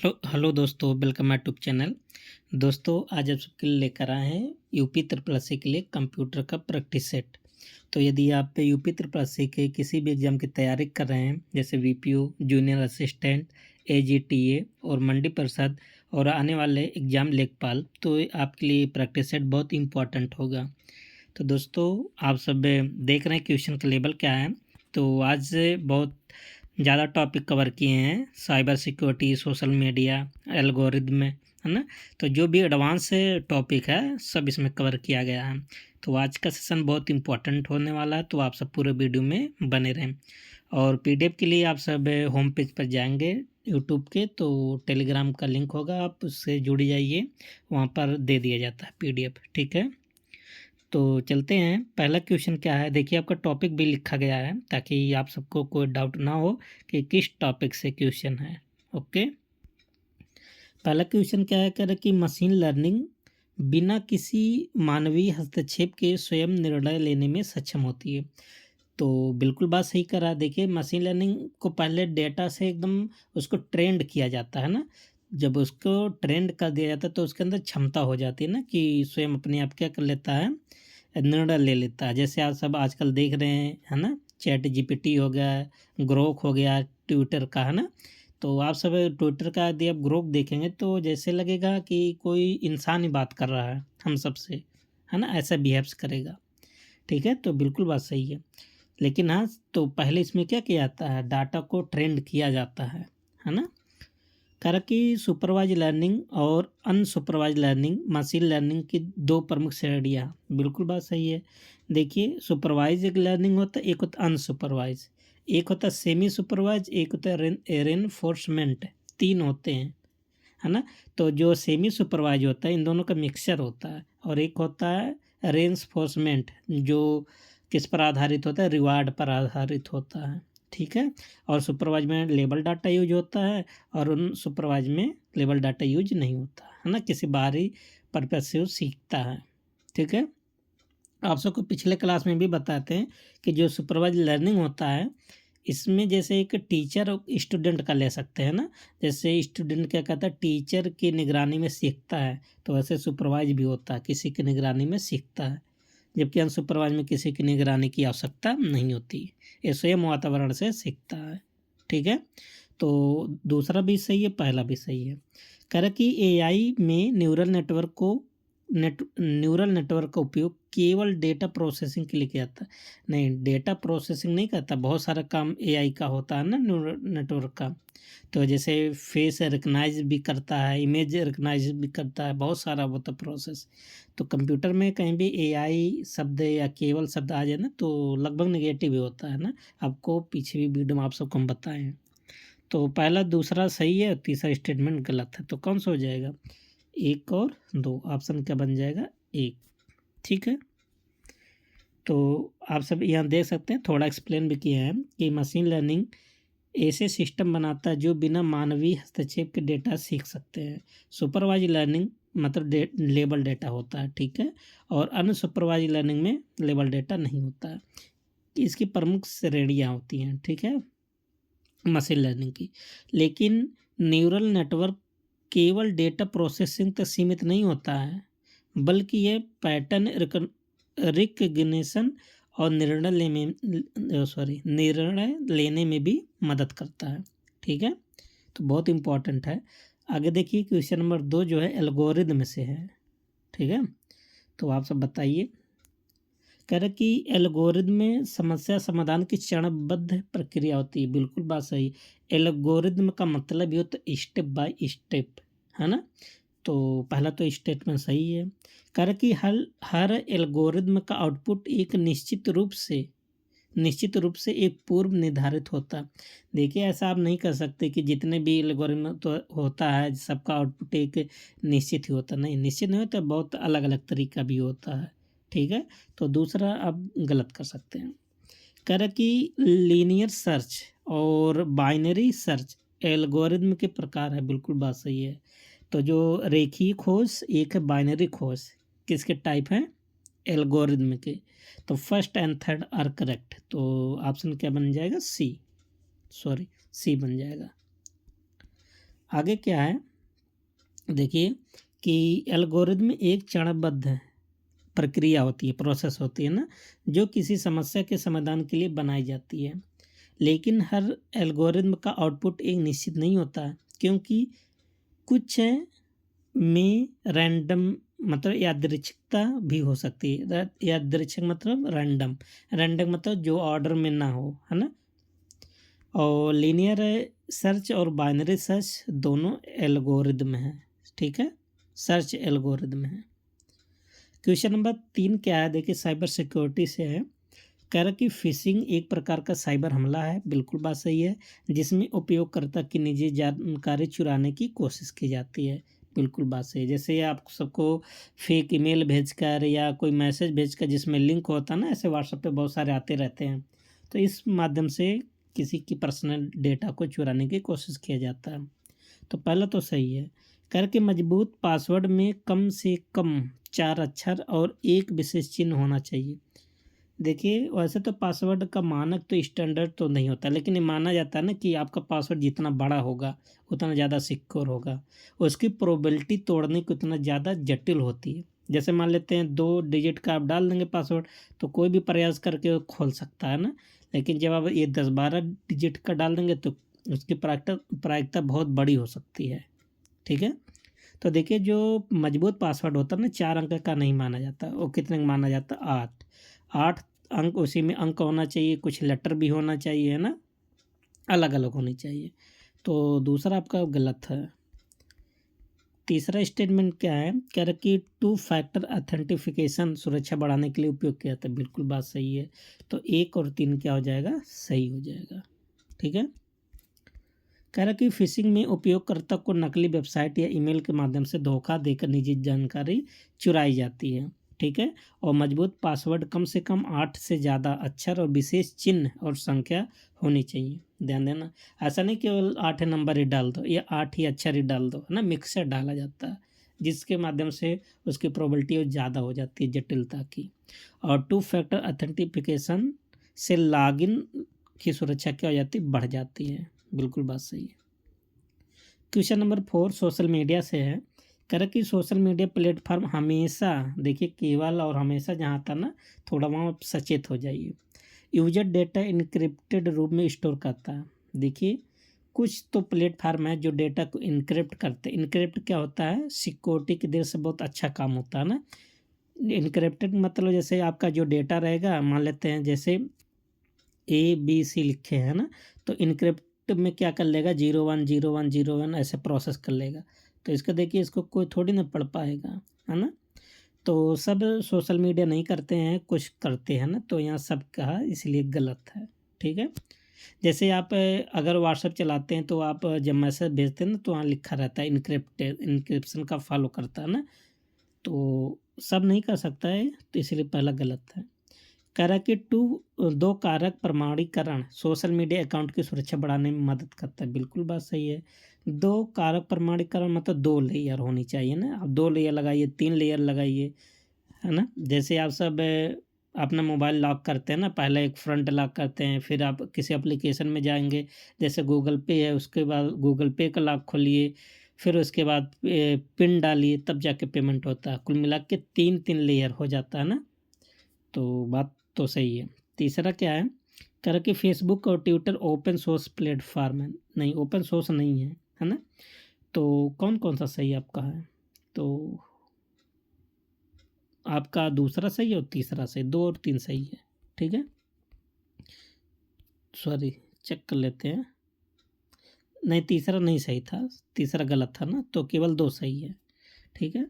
Hello दोस्तों, welcome my YouTube channel. दोस्तों, आज आप सबके लिए लेकर आए हैं यूपी ट्रिपल एससी के लिए कंप्यूटर का प्रैक्टिस सेट। तो यदि आप यूपी ट्रिपल एससी के किसी भी एग्ज़ाम की तैयारी कर रहे हैं, जैसे वीपीओ, जूनियर असिस्टेंट, एजीटीए और मंडी परिषद और आने वाले एग्ज़ाम लेखपाल, तो आपके लिए प्रैक्टिस सेट बहुत इंपॉर्टेंट होगा। तो दोस्तों, आप सब देख रहे हैं क्वेश्चन का लेवल क्या है। तो आज बहुत ज़्यादा टॉपिक कवर किए हैं, cyber security, social media, algorithm, है ना। तो जो भी एडवांस टॉपिक है सब इसमें कवर किया गया है। तो आज का सेशन बहुत इंपॉर्टेंट होने वाला है, तो आप सब पूरे वीडियो में बने रहें। और पीडीएफ के लिए आप सब होम पेज पर जाएंगे यूट्यूब के, तो टेलीग्राम का लिंक होगा, आप उससे जुड़ जाइए, वहाँ पर दे दिया जाता है पीडीएफ। ठीक है, तो चलते हैं। पहला क्वेश्चन क्या है, देखिए आपका टॉपिक भी लिखा गया है ताकि आप सबको कोई डाउट ना हो कि किस टॉपिक से क्वेश्चन है। ओके, पहला क्वेश्चन क्या है, कह रहा है कि मशीन लर्निंग बिना किसी मानवीय हस्तक्षेप के स्वयं निर्णय लेने में सक्षम होती है। तो बिल्कुल बात सही करा। देखिए, मशीन लर्निंग को पहले डेटा से एकदम उसको ट्रेंड किया जाता है ना। जब उसको ट्रेंड कर दिया जाता है तो उसके अंदर क्षमता हो जाती है ना कि स्वयं अपने आप क्या कर लेता है, निर्णय ले लेता है। जैसे आप सब आजकल देख रहे हैं, है ना, चैट जीपीटी हो गया, ग्रोक हो गया ट्विटर का, है ना। तो आप सब ट्विटर का यदि आप ग्रोक देखेंगे तो जैसे लगेगा कि कोई इंसान ही बात कर रहा है हम सब से, है ना, ऐसा बिहेव्स करेगा। ठीक है, तो बिल्कुल बात सही है। लेकिन हाँ, तो पहले इसमें क्या किया जाता है, डाटा को ट्रेंड किया जाता है ना। कारण कि सुपरवाइज लर्निंग और अनसुपरवाइज लर्निंग मशीन लर्निंग की दो प्रमुख श्रेणियाँ। बिल्कुल बात सही है। देखिए, सुपरवाइज एक लर्निंग होता है, एक होता है अनसुपरवाइज, एक होता है सेमी सुपरवाइज, एक होता है रेनफोर्समेंट। तीन होते हैं, है ना। तो जो सेमी सुपरवाइज होता है इन दोनों का मिक्सचर होता है, और एक होता है रेनफोर्समेंट जो किस पर आधारित होता है, रिवार्ड पर आधारित होता है। ठीक है, और सुपरवाइज में लेबल डाटा यूज होता है और उन सुपरवाइज में लेबल डाटा यूज नहीं होता है ना, किसी बाहरी पर्पज से वो सीखता है। ठीक है, आप सबको पिछले क्लास में भी बताते हैं कि जो सुपरवाइज लर्निंग होता है इसमें जैसे एक टीचर स्टूडेंट का ले सकते हैं ना। जैसे स्टूडेंट क्या कहता है, टीचर की निगरानी में सीखता है, तो वैसे सुपरवाइज भी होता है, किसी की निगरानी में सीखता है। जबकि अनसुपरवाइज में किसी की निगरानी की आवश्यकता नहीं होती, ये स्वयं वातावरण से सीखता है। ठीक है, तो दूसरा भी सही है, पहला भी सही है। कह रहा कि एआई में न्यूरल नेटवर्क का उपयोग केवल डेटा प्रोसेसिंग के लिए किया जाता है। नहीं, डेटा प्रोसेसिंग नहीं करता, बहुत सारा काम एआई का होता है ना न्यूरल नेटवर्क का। तो जैसे फेस रिकग्नाइज भी करता है, इमेज रिकग्नाइज भी करता है, बहुत सारा होता प्रोसेस। तो कंप्यूटर में कहीं भी एआई शब्द या केवल शब्द आ जाए ना तो लगभग नेगेटिव ही होता है ना। आपको पीछे भी वीडियो में आप सबको हम बताए हैं। तो पहला दूसरा सही है, तीसरा स्टेटमेंट गलत है। तो कौन सा हो जाएगा, एक और दो, ऑप्शन क्या बन जाएगा, एक। ठीक है, तो आप सब यहाँ देख सकते हैं, थोड़ा एक्सप्लेन भी किया है कि मशीन लर्निंग ऐसे सिस्टम बनाता है जो बिना मानवीय हस्तक्षेप के डेटा सीख सकते हैं। सुपरवाइज लर्निंग मतलब लेबल डेटा होता है। ठीक है, और अनसुपरवाइज लर्निंग में लेबल डेटा नहीं होता है। इसकी प्रमुख श्रेणियाँ होती हैं, ठीक है, मशीन लर्निंग की। लेकिन न्यूरल नेटवर्क केवल डेटा प्रोसेसिंग तक सीमित नहीं होता है, बल्कि यह पैटर्न रिकग्निशन और निर्णय लेने में भी मदद करता है। ठीक है, तो बहुत इम्पोर्टेंट है। आगे देखिए, क्वेश्चन नंबर 2 जो है एल्गोरिदम से है। ठीक है, तो आप सब बताइए। कह रहे कि एल्गोरिदम में समस्या समाधान की चरणबद्ध प्रक्रिया होती है। बिल्कुल बात सही। एल्गोरिदम का मतलब ये होता है स्टेप बाय स्टेप, है ना। तो पहला तो स्टेटमेंट सही है। कह रहे कि हर एल्गोरिदम का आउटपुट एक निश्चित रूप से एक पूर्व निर्धारित होता है। देखिए, ऐसा आप नहीं कर सकते कि जितने भी एल्गोरिदम तो होता है सबका आउटपुट एक निश्चित ही होता, नहीं, निश्चित नहीं होता, बहुत अलग अलग तरीका भी होता है। ठीक है, तो दूसरा आप गलत कर सकते हैं। कह रहा कि लीनियर सर्च और बाइनरी सर्च एल्गोरिदम के प्रकार है। बिल्कुल बात सही है। तो जो रेखीय खोज, एक है बाइनरी खोज, किसके टाइप हैं, एल्गोरिदम के। तो first and third are correct, तो ऑप्शन क्या बन जाएगा, सी बन जाएगा। आगे क्या है, देखिए कि एल्गोरिदम एक चरणबद्ध प्रक्रिया होती है, प्रोसेस होती है ना, जो किसी समस्या के समाधान के लिए बनाई जाती है। लेकिन हर एल्गोरिदम का आउटपुट एक निश्चित नहीं होता है, क्योंकि कुछ में रैंडम मतलब यादृच्छिकता भी हो सकती है। यादृच्छिक मतलब रैंडम, रैंडम मतलब जो ऑर्डर में ना हो, है ना। और लीनियर सर्च और बाइनरी सर्च दोनों एल्गोरिदम हैं, ठीक है, सर्च एल्गोरिदम है। क्वेश्चन नंबर 3 क्या है, देखिए साइबर सिक्योरिटी से है। कह रहा कि फिशिंग एक प्रकार का साइबर हमला है, बिल्कुल बात सही है, जिसमें उपयोगकर्ता की निजी जानकारी चुराने की कोशिश की जाती है, बिल्कुल बात सही है। जैसे आप सबको फेक ईमेल भेजकर या कोई मैसेज भेजकर जिसमें लिंक होता है ना, ऐसे व्हाट्सएप पे बहुत सारे आते रहते हैं, तो इस माध्यम से किसी की पर्सनल डेटा को चुराने की कोशिश किया जाता है। तो पहला तो सही है। करके मजबूत पासवर्ड में कम से कम 4 अक्षर और एक विशेष चिन्ह होना चाहिए। देखिए वैसे तो पासवर्ड का मानक तो स्टैंडर्ड तो नहीं होता, लेकिन ये माना जाता है ना कि आपका पासवर्ड जितना बड़ा होगा उतना ज़्यादा सिक्योर होगा, उसकी प्रोबेबिलिटी तोड़ने की उतना ज़्यादा जटिल होती है। जैसे मान लेते हैं 2 डिजिट का आप डाल देंगे पासवर्ड, तो कोई भी प्रयास करके वो खोल सकता है ना, लेकिन जब आप ये 10-12 डिजिट का डाल देंगे तो उसकी प्रायिकता बहुत बड़ी हो सकती है, ठीक है। तो देखिए जो मजबूत पासवर्ड होता है ना, 4 अंक का नहीं माना जाता, वो कितने का माना जाता है, 8। 8 अंक, उसी में अंक होना चाहिए, कुछ लेटर भी होना चाहिए, है ना, अलग अलग होनी चाहिए। तो दूसरा आपका गलत है। तीसरा स्टेटमेंट क्या है, कह रहा कि 2 फैक्टर अथेंटिफिकेशन सुरक्षा बढ़ाने के लिए उपयोग किया जाता है, बिल्कुल बात सही है। तो 1 और 3 क्या हो जाएगा, सही हो जाएगा, ठीक है। कह रहा कि फिशिंग में उपयोगकर्ता को नकली वेबसाइट या ईमेल के माध्यम से धोखा देकर निजी जानकारी चुराई जाती है, ठीक है। और मजबूत पासवर्ड कम से कम 8 से ज़्यादा अक्षर और विशेष चिन्ह और संख्या होनी चाहिए, ध्यान देना। ऐसा नहीं केवल 8 नंबर ही डाल दो या 8 ही अक्षर ही डाल दो, है ना, मिक्सर डाला जाता है, जिसके माध्यम से उसकी प्रोबेबिलिटी ज़्यादा हो जाती है जटिलता की। और 2 फैक्टर अथेंटिफिकेशन से लॉगिन की सुरक्षा क्या हो जाती है, बढ़ जाती है, बिल्कुल बात सही है। क्वेश्चन नंबर 4 सोशल मीडिया से है। कह रहा कि सोशल मीडिया प्लेटफॉर्म हमेशा, देखिए केवल और हमेशा जहाँ था ना, थोड़ा वहाँ आप सचेत हो जाइए, यूजर डेटा इनक्रिप्टेड रूप में स्टोर करता है। देखिए कुछ तो प्लेटफार्म है जो डेटा को इनक्रिप्ट करते हैं। इनक्रिप्ट क्या होता है, सिक्योरिटी की दृष्टि से बहुत अच्छा काम होता है ना। इनक्रिप्टेड मतलब जैसे आपका जो डेटा रहेगा, मान लेते हैं जैसे ABC लिखे हैं ना, तो इनक्रिप्ट में क्या कर लेगा, 010101 ऐसे प्रोसेस कर लेगा। तो इसका देखिए इसको कोई थोड़ी ना पढ़ पाएगा, है ना। तो सब सोशल मीडिया नहीं करते हैं, कुछ करते हैं ना, तो यहाँ सब कहा इसलिए गलत है, ठीक है। जैसे आप अगर व्हाट्सएप चलाते हैं तो आप जब मैसेज भेजते हैं ना, तो वहाँ लिखा रहता है इनक्रिप्शन का फॉलो करता है ना, तो सब नहीं कर सकता है, तो इसलिए पहला गलत है। कह रहा है कि 2 कारक प्रमाणीकरण सोशल मीडिया अकाउंट की सुरक्षा बढ़ाने में मदद करता है, बिल्कुल बात सही है। 2 कारक प्रमाणीकरण मतलब 2 लेयर होनी चाहिए ना, आप 2 लेयर लगाइए, 3 लेयर लगाइए, है ना। जैसे आप सब अपना मोबाइल लॉक करते हैं ना, पहले एक फ्रंट लॉक करते हैं, फिर आप किसी एप्लीकेशन में जाएंगे, जैसे गूगल पे है, उसके बाद गूगल पे का लॉक खोलिए, फिर उसके बाद पिन डालिए, तब जाके पेमेंट होता है। कुल मिला के 3 लेयर हो जाता है ना, तो बात तो सही है। तीसरा क्या है, कह रहा कि फेसबुक और ट्विटर ओपन सोर्स प्लेटफार्म है, नहीं ओपन सोर्स नहीं है ना। तो कौन कौन सा सही आपका है, तो आपका दूसरा सही है और तीसरा सही, 2 और 3 सही है, ठीक है। सॉरी, चेक कर लेते हैं, नहीं तीसरा नहीं सही था, तीसरा गलत था ना, तो केवल 2 सही है, ठीक है।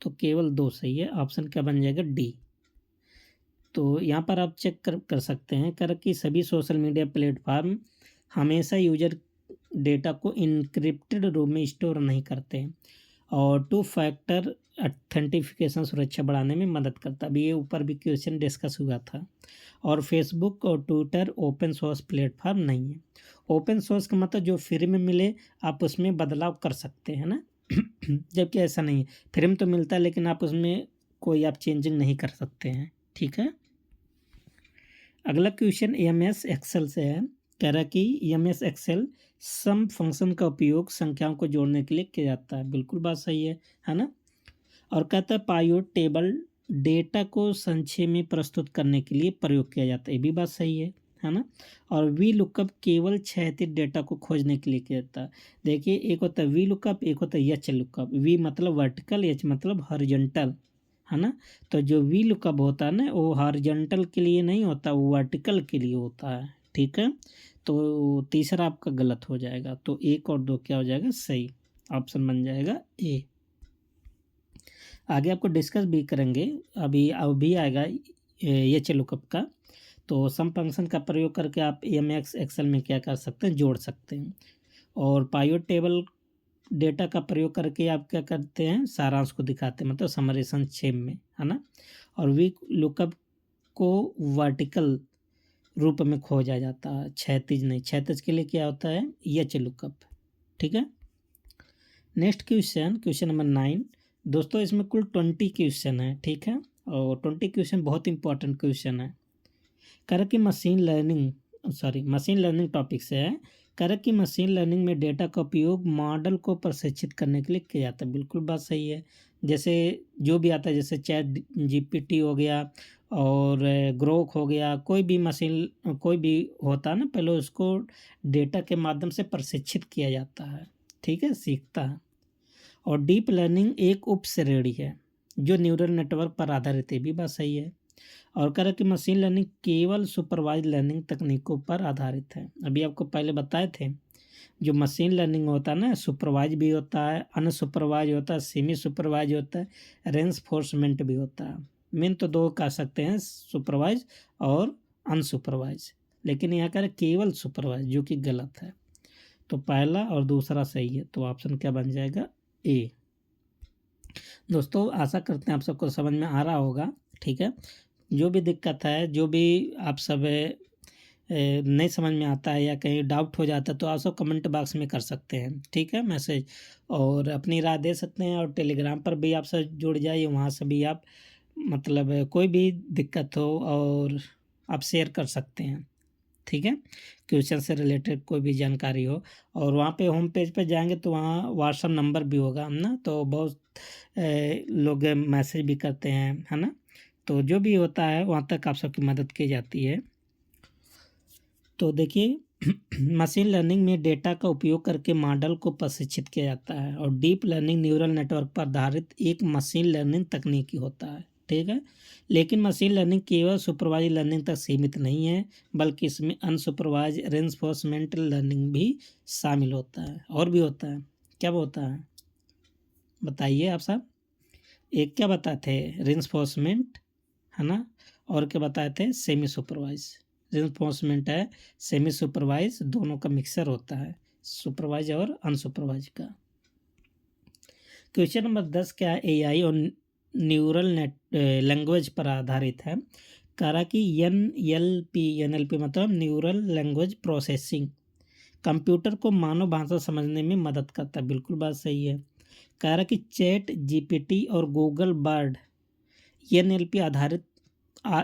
तो केवल 2 सही है, ऑप्शन क्या बन जाएगा, डी। तो यहाँ पर आप चेक कर सकते हैं कर कि सभी सोशल मीडिया प्लेटफार्म हमेशा यूजर डेटा को इनक्रिप्टेड रूप में स्टोर नहीं करते हैं, और 2 फैक्टर अथेंटिफिकेशन सुरक्षा बढ़ाने में मदद करता है। अभी ये ऊपर भी क्वेश्चन डिस्कस हुआ था। और फेसबुक और ट्विटर ओपन सोर्स प्लेटफार्म नहीं है। ओपन सोर्स का मतलब जो फ्री में मिले आप उसमें बदलाव कर सकते हैं ना जबकि ऐसा नहीं है, फ्री में तो मिलता है लेकिन आप उसमें कोई आप चेंजिंग नहीं कर सकते हैं, ठीक है। अगला क्वेश्चन MS एक्सेल से है। कह रहा कि MS एक्सेल सम फंक्शन का उपयोग संख्याओं को जोड़ने के लिए किया जाता है। बिल्कुल बात सही है ना। और कहता है पाइवट टेबल डेटा को संक्षेप में प्रस्तुत करने के लिए प्रयोग किया जाता है। ये भी बात सही है ना। और वी लुकअप केवल क्षैतिज डेटा को खोजने के लिए किया जाता है। देखिए, एक होता है वी लुकअप, एक होता है एच लुकअप। वी मतलब वर्टिकल, एच मतलब हॉरिजॉन्टल, है ना। तो जो वी लुकअप होता है ना, वो हॉरिजॉन्टल के लिए नहीं होता, वो वर्टिकल के लिए होता है। ठीक है, तो तीसरा आपका गलत हो जाएगा। तो 1 और 2 क्या हो जाएगा, सही। ऑप्शन बन जाएगा ए। आगे आपको डिस्कस भी करेंगे, अभी आएगा एच लुकअप का। तो सम फंक्शन का प्रयोग करके आप एमएक्स एक्सेल में क्या कर सकते हैं, जोड़ सकते हैं। और पाइवट टेबल डेटा का प्रयोग करके आप क्या करते हैं, सारांश को दिखाते हैं, मतलब समरी संक्षेप में, है ना। और वी लुकअप को वर्टिकल रूप में खोजा जाता है, क्षैतिज नहीं। क्षैतिज के लिए क्या होता है, एच लुकअप। ठीक है। Next question number 9। दोस्तों इसमें कुल 20 क्वेश्चन है। ठीक है, और 20 क्वेश्चन बहुत इंपॉर्टेंट क्वेश्चन है। कर कि मशीन लर्निंग टॉपिक से है। कर कि मशीन लर्निंग में डेटा का उपयोग मॉडल को प्रशिक्षित करने के लिए किया जाता है। बिल्कुल बात सही है। जैसे जो भी आता है, जैसे चैट जीपीटी हो गया और ग्रोक हो गया, कोई भी होता है ना, पहले उसको डेटा के माध्यम से प्रशिक्षित किया जाता है। ठीक है, सीखता है। और डीप लर्निंग एक उप श्रेणी है जो न्यूरल नेटवर्क पर आधारित है। भी बात सही है। और कह रहा कि मशीन लर्निंग केवल सुपरवाइज लर्निंग तकनीकों पर आधारित है। अभी आपको पहले बताए थे, जो मशीन लर्निंग होता है ना, सुपरवाइज भी होता है, अनसुपरवाइज होता है, सेमी सुपरवाइज होता है, रेंफोर्समेंट भी होता है। मेन तो 2 कह सकते हैं, सुपरवाइज और अनसुपरवाइज। लेकिन यहाँ कह रहे केवल सुपरवाइज, जो कि गलत है। तो पहला और दूसरा सही है, तो ऑप्शन क्या बन जाएगा, ए। दोस्तों आशा करते हैं आप सबको समझ में आ रहा होगा। ठीक है, जो भी दिक्कत है, जो भी आप सब नहीं समझ में आता है या कहीं डाउट हो जाता है, तो आप सब कमेंट बॉक्स में कर सकते हैं। ठीक है, मैसेज, और अपनी राय दे सकते हैं। और टेलीग्राम पर भी आप सब जुड़ जाइए, वहाँ से भी आप मतलब कोई भी दिक्कत हो और आप शेयर कर सकते हैं। ठीक है, क्वेश्चन से रिलेटेड कोई भी जानकारी हो। और वहाँ पे होम पेज पे जाएंगे तो वहाँ व्हाट्सअप नंबर भी होगा ना, तो बहुत लोग मैसेज भी करते हैं, है ना। तो जो भी होता है वहाँ तक आप सबकी मदद की जाती है। तो देखिए मशीन लर्निंग में डेटा का उपयोग करके मॉडल को प्रशिक्षित किया जाता है। और डीप लर्निंग न्यूरल नेटवर्क पर आधारित एक मशीन लर्निंग तकनीकी होता है। ठीक है, लेकिन मशीन लर्निंग केवल सुपरवाइज लर्निंग तक सीमित नहीं है, बल्कि इसमें अनसुपरवाइज रेंफोर्समेंट लर्निंग भी शामिल होता है। और भी होता है, क्या होता है बताइए आप सब। एक क्या बताए थे, रेंफोर्समेंट, है ना। और क्या बताए थे, सेमी सुपरवाइज। रेंफोर्समेंट है, सेमी सुपरवाइज, दोनों का मिक्सर होता है, सुपरवाइज और अनसुपरवाइज का। क्वेश्चन नंबर 10 क्या है, एआई और न्यूरल नेट लैंग्वेज पर आधारित है। कहा कि एनएलपी मतलब न्यूरल लैंग्वेज प्रोसेसिंग कंप्यूटर को मानव भाषा समझने में मदद करता है। बिल्कुल बात सही है। कह रहा कि चैट जीपीटी और गूगल बर्ड एनएलपी आधारित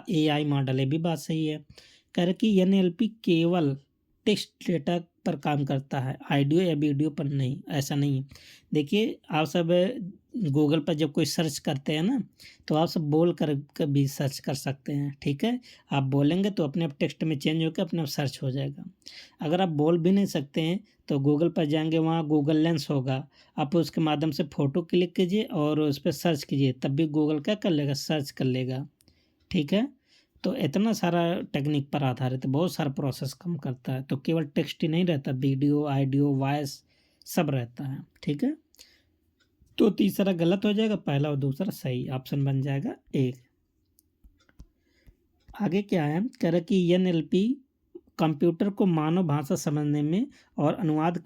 एआई मॉडल है। भी बात सही है। कह रहा कि एनएलपी केवल टेक्स्ट डेटा पर काम करता है, ऑडियो या वीडियो पर नहीं। ऐसा नहीं है। देखिए आप सब गूगल पर जब कोई सर्च करते हैं ना, तो आप सब बोल कर भी सर्च कर सकते हैं। ठीक है, आप बोलेंगे तो अपने आप टेक्स्ट में चेंज होकर अपने आप सर्च हो जाएगा। अगर आप बोल भी नहीं सकते हैं तो गूगल पर जाएंगे, वहाँ गूगल लेंस होगा, आप उसके माध्यम से फ़ोटो क्लिक कीजिए और उस पर सर्च कीजिए, तब भी गूगल क्या कर लेगा, सर्च कर लेगा। ठीक है, तो इतना सारा टेक्निक पर आधारित है, बहुत सारा प्रोसेस कम करता है। तो केवल टेक्स्ट ही नहीं रहता, वीडियो, ऑडियो, वॉइस सब रहता है। ठीक है, तो तीसरा गलत हो जाएगा, पहला और दूसरा सही। ऑप्शन बन जाएगा ए। आगे क्या है, कह रहा कि एनएलपी कंप्यूटर को मानव भाषा समझने में और अनुवाद और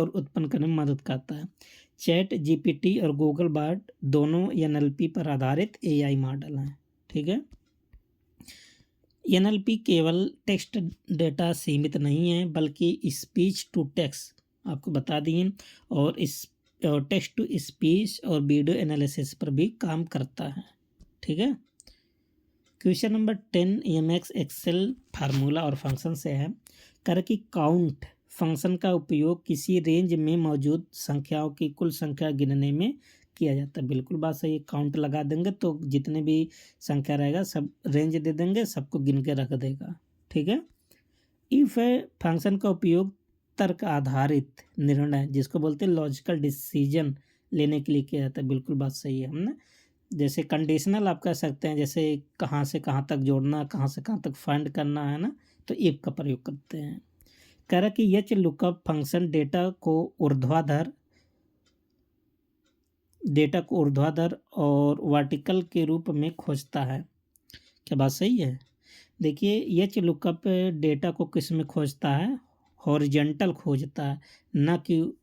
उत्पन्न करने में मदद करता है। चैट जीपीटी और गूगल बार्ड दोनों एनएलपी पर आधारित एआई मॉडल हैं। ठीक है, एनएलपी केवल टेक्स्ट डेटा सीमित नहीं है, बल्कि स्पीच टू टेक्स्ट आपको बता दिए, और इस टेक्स्ट टू स्पीच और वीडियो एनालिसिस पर भी काम करता है। ठीक है, question number 10 MS Excel formula और फंक्शन से है। कह रहा कि काउंट फंक्शन का उपयोग किसी रेंज में मौजूद संख्याओं की कुल संख्या गिनने में किया जाता है। बिल्कुल बात सही है, काउंट लगा देंगे तो जितने भी संख्या रहेगा सब रेंज दे देंगे, सबको गिन के रख देगा। ठीक है। इफ फंक्शन का उपयोग तर्क आधारित निर्णय जिसको बोलते हैं लॉजिकल डिसीजन लेने के लिए किया जाता है। बिल्कुल बात सही है। हमने जैसे कंडीशनल आप कह सकते हैं, जैसे कहाँ से कहाँ तक जोड़ना, कहाँ से कहाँ तक फाइंड करना है ना, तो इफ का प्रयोग करते हैं। कह रहा कि एच लुकअप फंक्शन डेटा को ऊर्ध्वाधर और वर्टिकल के रूप में खोजता है। क्या बात सही है? देखिए एच लुकअप डेटा को किस में खोजता है, हॉरिजेंटल खोजता है, ना कि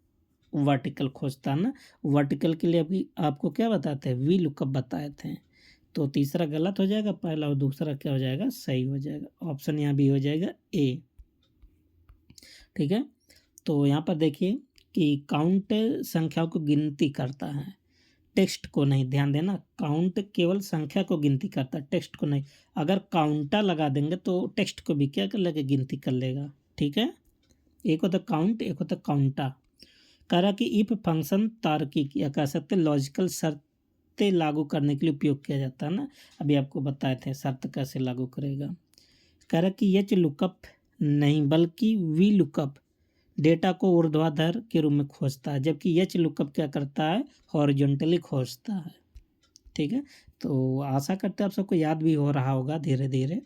वर्टिकल खोजता है ना। वर्टिकल के लिए अभी आपको क्या बताते हैं, वी लुकअप बताए थे। तो तीसरा गलत हो जाएगा, पहला और दूसरा क्या हो जाएगा, सही हो जाएगा। ऑप्शन यहाँ भी हो जाएगा ए। ठीक है। तो यहाँ पर देखिए कि काउंट संख्याओं को गिनती करता है, टेक्स्ट को नहीं। ध्यान देना, काउंट केवल संख्या को गिनती करता है, टेक्स्ट को नहीं। अगर काउंटा लगा देंगे तो टेक्स्ट को भी क्या कर लेगा, गिनती कर लेगा। ठीक है। एक होता काउंट, एक होता काउंटा। कह रहा कि इफ फंक्शन तार्किक या कह सकते लॉजिकल शर्तें लागू करने के लिए उपयोग किया जाता है ना। अभी आपको बताए थे शर्त कैसे लागू करेगा। कह रहा कि एच लुकअप नहीं बल्कि वी लुकअप डेटा को ऊर्ध्वाधर के रूप में खोजता है, जबकि एच लुकअप क्या करता है, हॉरिजॉन्टली खोजता है। ठीक है। तो आशा करते हैं आप सबको याद भी हो रहा होगा धीरे धीरे।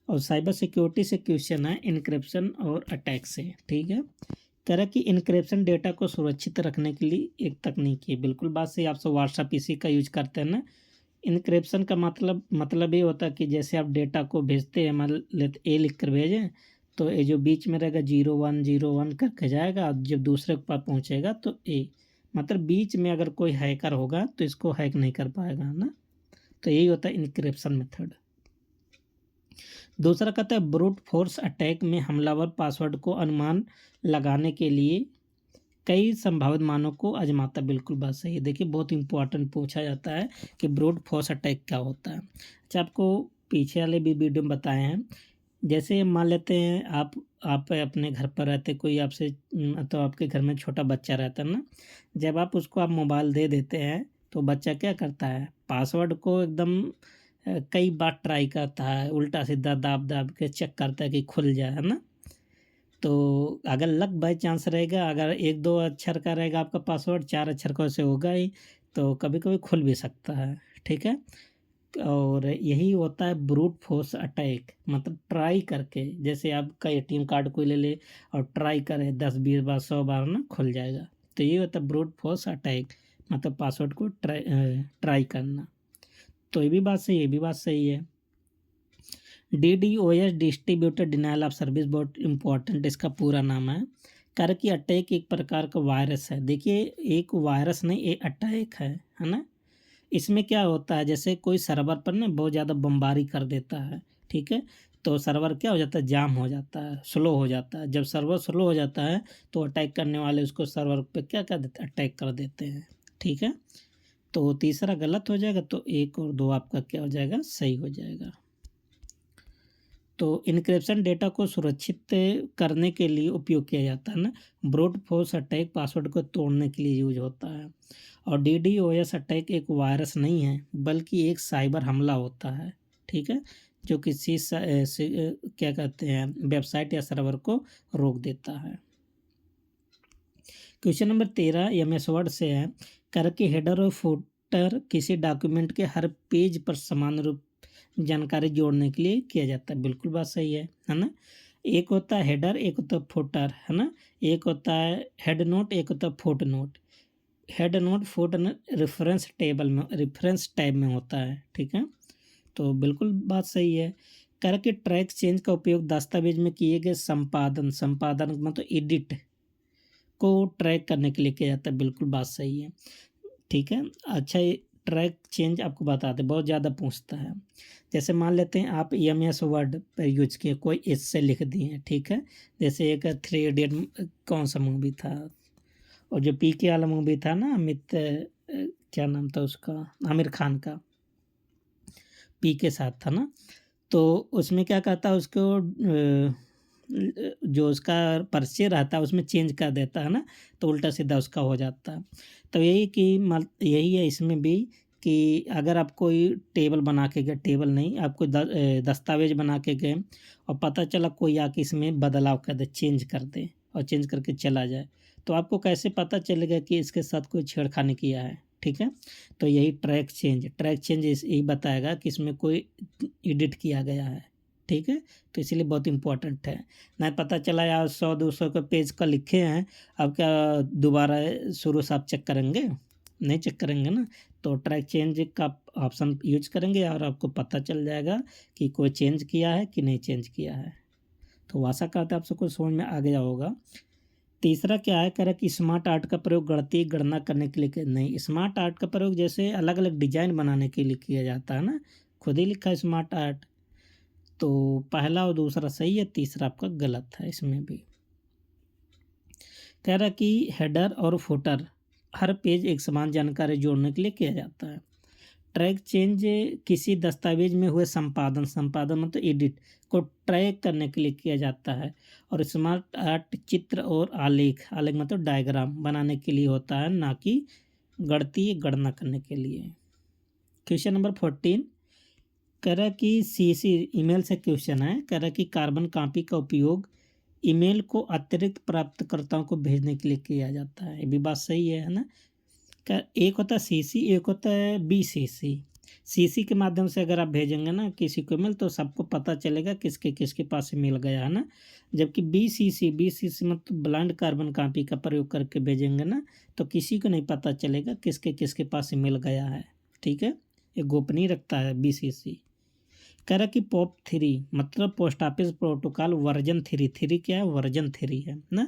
और साइबर सिक्योरिटी से क्वेश्चन है इनक्रिप्शन और अटैक से। ठीक है। कह रहा कि इनक्रिप्शन डेटा को सुरक्षित रखने के लिए एक तकनीक है। बिल्कुल बात सही। आप सब व्हाट्सएप इसी का यूज करते हैं ना। इनक्रिप्शन का मतलब ये होता है कि जैसे आप डेटा को भेजते हैं, मान लेते ए लिख कर भेजें, तो ये जो बीच में रहेगा 0101 करके जाएगा, और जब दूसरे के पास पहुंचेगा तो ए, मतलब बीच में अगर कोई हैकर होगा तो इसको हैक नहीं कर पाएगा ना। तो यही होता है इनक्रिप्शन मेथड। दूसरा कहता है ब्रूट फोर्स अटैक में हमलावर पासवर्ड को अनुमान लगाने के लिए कई संभावित मानों को आजमाता। बिल्कुल बात सही है। देखिए बहुत इंपॉर्टेंट पूछा जाता है कि ब्रूट फोर्स अटैक क्या होता है। अच्छा, आपको पीछे वाले भी वीडियो में बताए हैं। जैसे मान लेते हैं आप अपने घर पर रहते, कोई आपसे तो आपके घर में छोटा बच्चा रहता है ना। जब आप उसको आप मोबाइल दे देते हैं तो बच्चा क्या करता है, पासवर्ड को एकदम कई बार ट्राई करता है, उल्टा सीधा दाब दाब के चेक करता है कि खुल जाए, है ना। तो अगर लक बाई चांस रहेगा, अगर एक दो अक्षर का रहेगा आपका पासवर्ड, चार अक्षर का वैसे होगा ही, तो कभी कभी खुल भी सकता है। ठीक है। और यही होता है ब्रूट फोर्स अटैक, मतलब ट्राई करके, जैसे आपका एटीएम कार्ड कोई ले ले और ट्राई करे 10 20 बार 100 बार ना, खुल जाएगा। तो ये होता है ब्रूट फोर्स अटैक, मतलब पासवर्ड को ट्राई करना। तो ये भी बात सही है, ये भी बात सही है। DDoS distributed denial of service बहुत इंपॉर्टेंट इसका पूरा नाम है। कारण कि अटैक एक प्रकार का वायरस है। देखिए एक वायरस नहीं, एक अटैक है ना। इसमें क्या होता है, जैसे कोई सर्वर पर ना बहुत ज़्यादा बमबारी कर देता है। ठीक है। तो सर्वर क्या हो जाता है, जाम हो जाता है, स्लो हो जाता है। जब सर्वर स्लो हो जाता है तो अटैक करने वाले उसको सर्वर पे क्या कर देते हैं, अटैक कर देते हैं। ठीक है। तो तीसरा गलत हो जाएगा, तो एक और दो आपका क्या हो जाएगा, सही हो जाएगा। तो इनक्रिप्शन डेटा को सुरक्षित करने के लिए उपयोग किया जाता है ना। ब्रूट फोर्स अटैक पासवर्ड को तोड़ने के लिए यूज होता है। और DDoS अटैक एक वायरस नहीं है बल्कि एक साइबर हमला होता है। ठीक है। जो किसी क्या कहते हैं, वेबसाइट या सर्वर को रोक देता है। क्वेश्चन नंबर 13 MS वर्ड से है। कर के हेडर और फुटर किसी डॉक्यूमेंट के हर पेज पर समान रूप जानकारी जोड़ने के लिए किया जाता है। बिल्कुल बात सही है ना। एक होता है हेडर, एक होता है फुटर, है ना। एक होता है हेड नोट, एक होता है foot note. Head note foot note reference tab में होता है। ठीक है। तो बिल्कुल बात सही है। कह कि ट्रैक चेंज का उपयोग दस्तावेज में किए गए संपादन मतलब एडिट को ट्रैक करने के लिए किया जाता है। बिल्कुल बात सही है। ठीक है। अच्छा, ट्रैक चेंज आपको बता दें, बहुत ज़्यादा पूछता है। जैसे मान लेते हैं आप MS वर्ड पर यूज किए, कोई एस से लिख दिए। ठीक है। जैसे एक 3 इडियट कौन सा मूवी था, और जो PK वाला मूवी था ना, क्या नाम था उसका, आमिर खान का, पी के साथ था ना। तो उसमें क्या कहता है उसको जो उसका परिचय रहता है उसमें चेंज कर देता है ना, तो उल्टा सीधा उसका हो जाता है। तो यही है इसमें भी कि अगर आप कोई टेबल बना के गए, टेबल नहीं, आप कोई दस्तावेज बना के गए और पता चला कोई आके इसमें बदलाव कर दे, चेंज कर दे और चेंज करके चला जाए, तो आपको कैसे पता चलेगा कि इसके साथ कोई छेड़खानी किया है? ठीक है, तो यही ट्रैक चेंज यही बताएगा कि इसमें कोई एडिट किया गया है। ठीक है, तो इसीलिए बहुत इंपॉर्टेंट है। नहीं पता चला यार 100-200 के पेज का लिखे हैं, अब क्या दोबारा शुरू से आप चेक करेंगे? नहीं चेक करेंगे ना। तो ट्रैक चेंज का ऑप्शन यूज करेंगे और आपको पता चल जाएगा कि कोई चेंज किया है कि नहीं चेंज किया है। तो आशा करते हैं आप सबको समझ में आ गया होगा। तीसरा क्या है, कह रहा कि स्मार्ट आर्ट का प्रयोग गणितीय गणना करने के लिए नहीं, स्मार्ट आर्ट का प्रयोग जैसे अलग अलग डिजाइन बनाने के लिए किया जाता है ना, खुद ही लिखा है स्मार्ट आर्ट। तो पहला और दूसरा सही है, तीसरा आपका गलत है इसमें भी। कह रहा कि हेडर और फुटर हर पेज एक समान जानकारी जोड़ने के लिए किया जाता है। ट्रैक चेंज किसी दस्तावेज में हुए संपादन मतलब एडिट को ट्रैक करने के लिए किया जाता है। और स्मार्ट आर्ट चित्र और आलेख मतलब डायग्राम बनाने के लिए होता है, ना कि गणितीय गणना करने के लिए। क्वेश्चन नंबर 14 कह रहा कि सीसी ईमेल से क्वेश्चन है, कह रहा कि कार्बन कॉपी का उपयोग ईमेल को अतिरिक्त प्राप्तकर्ताओं को भेजने के लिए किया जाता है। ये भी बात सही है ना। एक होता है सीसी, एक होता है बीसीसी। सीसी के माध्यम से अगर आप भेजेंगे ना किसी को ईमेल, तो सबको पता चलेगा किसके किसके पास मिल गया है ना। जबकि बीसीसी मतलब ब्लाइंड कार्बन कॉपी का प्रयोग करके भेजेंगे ना, तो किसी को नहीं पता चलेगा किसके किसके पास मिल गया है। ठीक है, ये गोपनीय रखता है बीसीसी। कह रहा कि POP3 मतलब पोस्ट ऑफिस प्रोटोकॉल वर्जन 3 क्या है? वर्जन 3 है ना।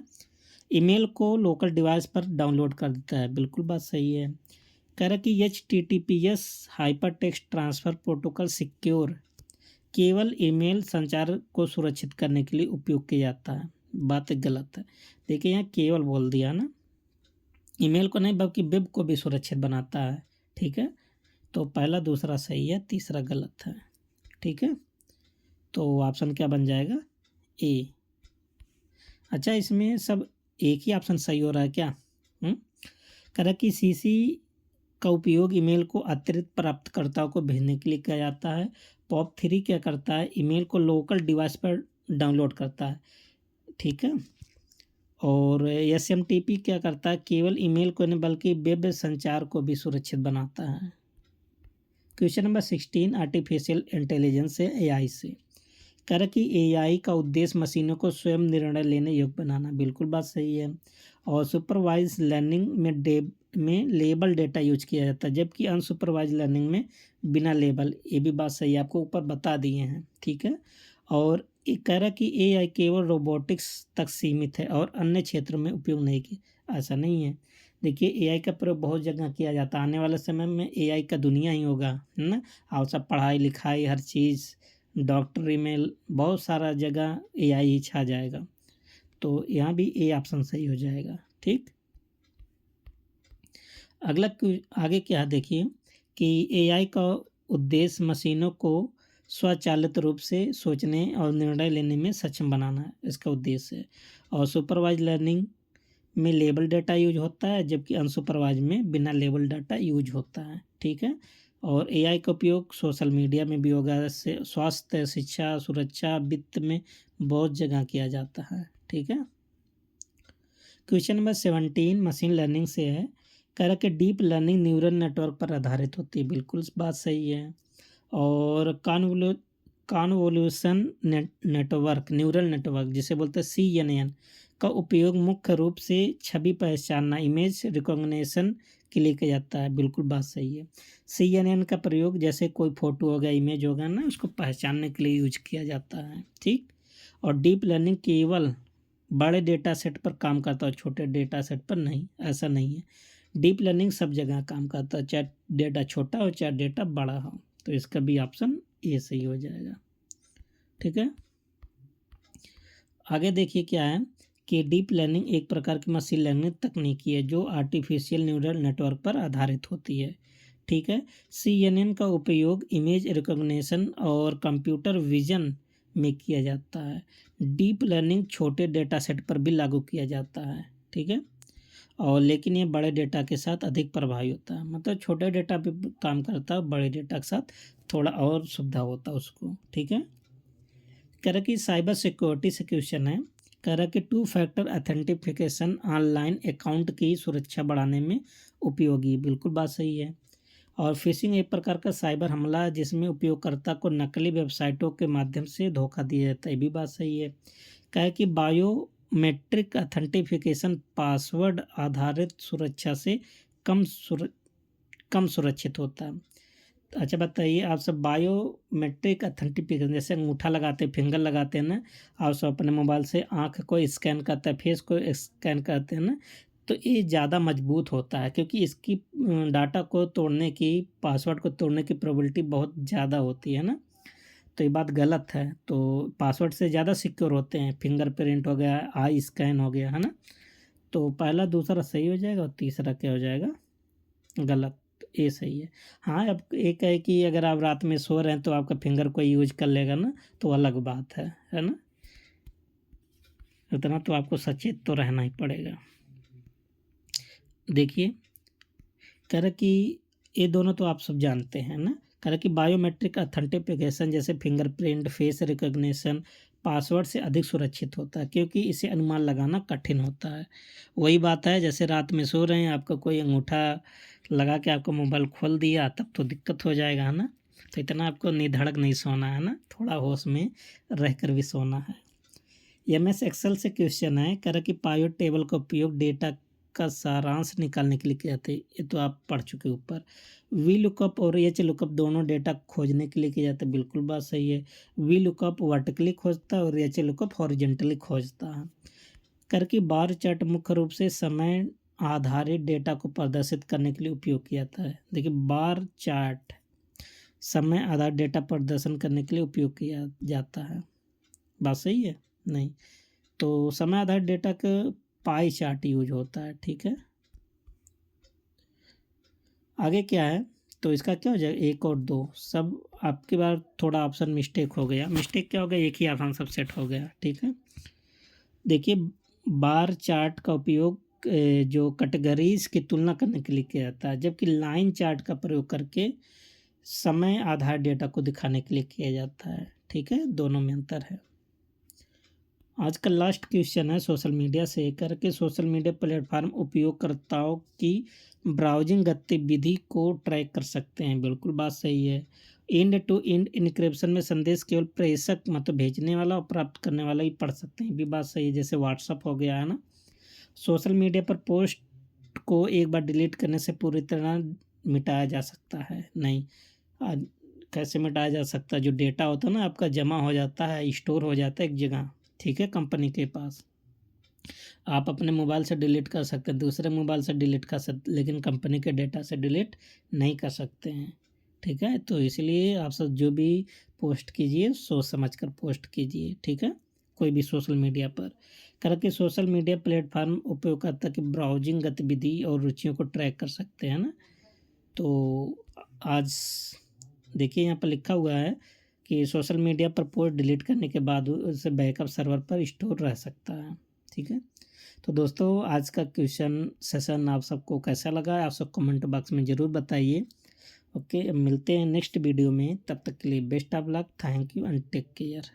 ईमेल को लोकल डिवाइस पर डाउनलोड कर देता है, बिल्कुल बात सही है। कह रहा कि HTTPS hyper text transfer protocol secure केवल ईमेल संचार को सुरक्षित करने के लिए उपयोग किया जाता है, बात गलत है। देखिए यहाँ केवल बोल दिया ना, ईमेल को नहीं बल्कि वेब को भी सुरक्षित बनाता है। ठीक है, तो पहला दूसरा सही है, तीसरा गलत है। ठीक है, तो ऑप्शन क्या बन जाएगा? ए। अच्छा, इसमें सब एक ही ऑप्शन सही हो रहा है क्या? कह रहा कि सीसी का उपयोग ईमेल को अतिरिक्त प्राप्तकर्ताओं को भेजने के लिए किया जाता है। POP3 क्या करता है? ईमेल को लोकल डिवाइस पर डाउनलोड करता है। ठीक है, और SMTP क्या करता है? केवल ईमेल को नहीं बल्कि वेब संचार को भी सुरक्षित बनाता है। क्वेश्चन नंबर 16 आर्टिफिशियल इंटेलिजेंस से AI से। कह रहा कि AI का उद्देश्य मशीनों को स्वयं निर्णय लेने योग्य बनाना, बिल्कुल बात सही है। और सुपरवाइज लर्निंग में लेबल डेटा यूज किया जाता है, जबकि अनसुपरवाइज लर्निंग में बिना लेबल, ये भी बात सही है, आपको ऊपर बता दिए हैं। ठीक है, और कह रहा कि AI केवल रोबोटिक्स तक सीमित है और अन्य क्षेत्रों में उपयोग नहीं किया, ऐसा नहीं है। देखिए AI का प्रयोग बहुत जगह किया जाता है, आने वाले समय में AI का दुनिया ही होगा, है ना। और सब पढ़ाई लिखाई हर चीज़, डॉक्टरी में बहुत सारा जगह AI ही छा जाएगा। तो यहाँ भी ए ऑप्शन सही हो जाएगा। ठीक, अगला आगे क्या देखिए कि AI का उद्देश्य मशीनों को स्वचालित रूप से सोचने और निर्णय लेने में सक्षम बनाना है, इसका उद्देश्य है। और सुपरवाइज लर्निंग में लेबल डाटा यूज होता है, जबकि अनसुपरवाइज में बिना लेबल डाटा यूज होता है। ठीक है, और AI का उपयोग सोशल मीडिया में भी होगा, स्वास्थ्य, शिक्षा, सुरक्षा, वित्त में बहुत जगह किया जाता है। ठीक है, क्वेश्चन नंबर 17 मशीन लर्निंग से है। कह रहा कि डीप लर्निंग न्यूरल नेटवर्क पर आधारित होती है, बिल्कुल बात सही है। और कॉन्वोल्यूशन नेटवर्क, न्यूरल नेटवर्क जिसे बोलते हैं CNN का उपयोग मुख्य रूप से छवि पहचानना, इमेज रिकॉग्निशन के लिए किया जाता है, बिल्कुल बात सही है। CNN का प्रयोग जैसे कोई फोटो होगा, इमेज होगा ना, उसको पहचानने के लिए यूज किया जाता है। ठीक, और डीप लर्निंग केवल बड़े डेटा सेट पर काम करता है, छोटे डेटा सेट पर नहीं, ऐसा नहीं है। डीप लर्निंग सब जगह काम करता है, चाहे डेटा छोटा हो चाहे डेटा बड़ा हो। तो इसका भी ऑप्शन ए सही हो जाएगा। ठीक है, आगे देखिए क्या है कि डीप लर्निंग एक प्रकार की मशीन लर्निंग तकनीकी है जो आर्टिफिशियल न्यूरल नेटवर्क पर आधारित होती है। ठीक है, CNN का उपयोग इमेज रिकॉग्निशन और कंप्यूटर विजन में किया जाता है। डीप लर्निंग छोटे डेटा सेट पर भी लागू किया जाता है, ठीक है। और लेकिन ये बड़े डेटा के साथ अधिक प्रभावी होता है, मतलब छोटे डेटा पे काम करता है, बड़े डेटा के साथ थोड़ा और सुविधा होता है उसको, ठीक है। कह रहा कि साइबर सिक्योरिटी से क्वेश्चन है, कह रहा कि 2 फैक्टर ऑथेंटिफिकेशन ऑनलाइन अकाउंट की सुरक्षा बढ़ाने में उपयोगी, बिल्कुल बात सही है। और फिशिंग एक प्रकार का साइबर हमला है जिसमें उपयोगकर्ता को नकली वेबसाइटों के माध्यम से धोखा दिया जाता है, ये भी बात सही है। कहा कि बायोमेट्रिक ऑथेंटिफिकेशन पासवर्ड आधारित सुरक्षा से कम सुरक्षित होता है। अच्छा बताइए, आप सब बायोमेट्रिक ऑथेंटिफिकेशन जैसे अंगूठा लगाते हैं, फिंगर लगाते हैं ना, आप सब अपने मोबाइल से आँख को स्कैन करते हैं, फेस को स्कैन करते हैं ना, तो ये ज़्यादा मजबूत होता है क्योंकि इसकी डाटा को तोड़ने की, पासवर्ड को तोड़ने की प्रोबेबिलिटी बहुत ज़्यादा होती है ना। तो ये बात गलत है, तो पासवर्ड से ज़्यादा सिक्योर होते हैं, फिंगरप्रिंट हो गया, आई स्कैन हो गया, है ना। तो पहला दूसरा सही हो जाएगा और तीसरा क्या हो जाएगा, गलत। तो ये सही है। हाँ, अब एक है कि अगर आप रात में सो रहे हैं तो आपका फिंगर कोई यूज कर लेगा ना, तो अलग बात है ना। इतना तो आपको सचेत तो रहना ही पड़ेगा। देखिए, कह रहा कि ये दोनों तो आप सब जानते हैं ना। कह रहा कि बायोमेट्रिक ऑथेंटिफिकेशन जैसे फिंगरप्रिंट, फेस रिकॉग्निशन पासवर्ड से अधिक सुरक्षित होता है क्योंकि इसे अनुमान लगाना कठिन होता है। वही बात है, जैसे रात में सो रहे हैं, आपका कोई अंगूठा लगा के आपका मोबाइल खोल दिया, तब तो दिक्कत हो जाएगा, है ना। तो इतना आपको निधड़क नहीं सोना है ना, थोड़ा होश में रह कर भी सोना है। MS एक्सेल से क्वेश्चन है, कह रहा कि पाइवट टेबल का उपयोग डेटा का सारांश निकालने के लिए किया जाता है, ये तो आप पढ़ चुके ऊपर। वी लुकअप और एच लुकअप दोनों डेटा खोजने के लिए किया जाता है, बिल्कुल बात सही है। वी लुकअप वर्टिकली खोजता है और एच लुकअप हॉरिजेंटली खोजता है। करके बार चार्ट मुख्य रूप से समय आधारित डेटा को प्रदर्शित करने के लिए उपयोग किया जाता है। देखिए, बार चार्ट समय आधारित डेटा प्रदर्शन करने के लिए उपयोग किया जाता है, बात सही है नहीं। तो समय आधारित डेटा का पाई चार्ट यूज होता है, ठीक है। आगे क्या है, तो इसका क्या हो जाएगा, 1 और 2 सब आपकी बार थोड़ा ऑप्शन मिस्टेक हो गया। मिस्टेक क्या हो गया, एक ही ऑप्शन सब सेट हो गया, ठीक है। देखिए, बार चार्ट का उपयोग जो कैटेगरीज की तुलना करने के लिए किया जाता है, जबकि लाइन चार्ट का प्रयोग करके समय आधारित डेटा को दिखाने के लिए किया जाता है, ठीक है। दोनों में अंतर है। आज का लास्ट क्वेश्चन है सोशल मीडिया से, करके सोशल मीडिया प्लेटफॉर्म उपयोगकर्ताओं की ब्राउजिंग गतिविधि को ट्रैक कर सकते हैं, बिल्कुल बात सही है। एंड टू एंड इनक्रिप्शन में संदेश केवल प्रेषक मतलब भेजने वाला और प्राप्त करने वाला ही पढ़ सकते हैं, भी बात सही है, जैसे व्हाट्सअप हो गया, है ना। सोशल मीडिया पर पोस्ट को एक बार डिलीट करने से पूरी तरह मिटाया जा सकता है, नहीं। कैसे मिटाया जा सकता है, जो डेटा होता है ना आपका जमा हो जाता है, स्टोर हो जाता है एक जगह, ठीक है, कंपनी के पास। आप अपने मोबाइल से डिलीट कर सकते हैं, दूसरे मोबाइल से डिलीट कर सकते, लेकिन कंपनी के डेटा से डिलीट नहीं कर सकते हैं, ठीक है। तो इसलिए आप सब जो भी पोस्ट कीजिए सोच समझ कर पोस्ट कीजिए, ठीक है, कोई भी सोशल मीडिया पर। करके सोशल मीडिया प्लेटफॉर्म उपयोगकर्ता की ब्राउजिंग गतिविधि और रुचियों को ट्रैक कर सकते हैं ना। तो आज देखिए, यहाँ पर लिखा हुआ है कि सोशल मीडिया पर पोस्ट डिलीट करने के बाद उसे बैकअप सर्वर पर स्टोर रह सकता है, ठीक है। तो दोस्तों, आज का क्वेश्चन सेशन आप सबको कैसा लगा, आप सब कमेंट बॉक्स में ज़रूर बताइए। ओके, अब मिलते हैं नेक्स्ट वीडियो में, तब तक के लिए best of luck, thank you and take care.